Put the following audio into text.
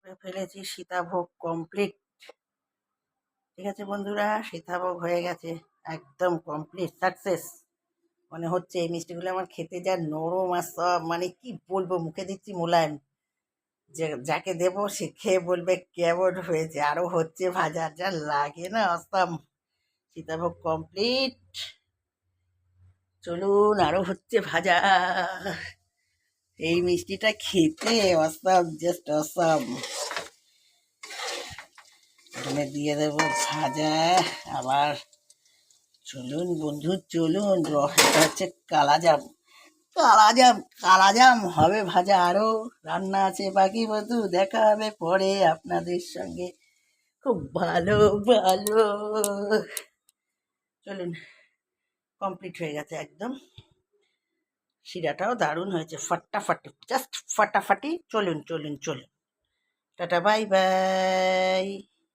করে ফেলেছি। সীতাভোগ কমপ্লিট। ঠিক আছে বন্ধুরা, সীতাভোগ হয়ে গেছে, একদম কমপ্লিট সাকসেস। মনে হচ্ছে এই মিষ্টিগুলো আমার খেতে যা নরম আর সব, মানে কি বলবো, মুখে দিচ্ছি মোলায়েম। যে যাকে দেবো সে খেয়ে বলবে কেমন হয়েছে। আরো হচ্ছে ভাজা, যা লাগে না অসাম। সীতাভোগ কমপ্লিট, চলুন আরো হচ্ছে ভাজা। এই মিষ্টিটা খেতে অসাম, জাস্ট অসাম। এখানে দিয়ে দেবো ভাজা। আবার চলুন বন্ধু চলুন, এটা হচ্ছে কালাজাম। কালাজাম, কালাজাম হবে ভাজা, আরো রান্না আছে বাকি বন্ধু, দেখা হবে পরে আপনাদের সঙ্গে। খুব ভালো ভালো। চলুন, কমপ্লিট হয়ে গেছে একদম। শিরাটাও দারুণ হয়েছে, ফাটাফাটি, জাস্ট ফাটাফাটি। চলুন চলুন চলুন, টাটা বাই বাই।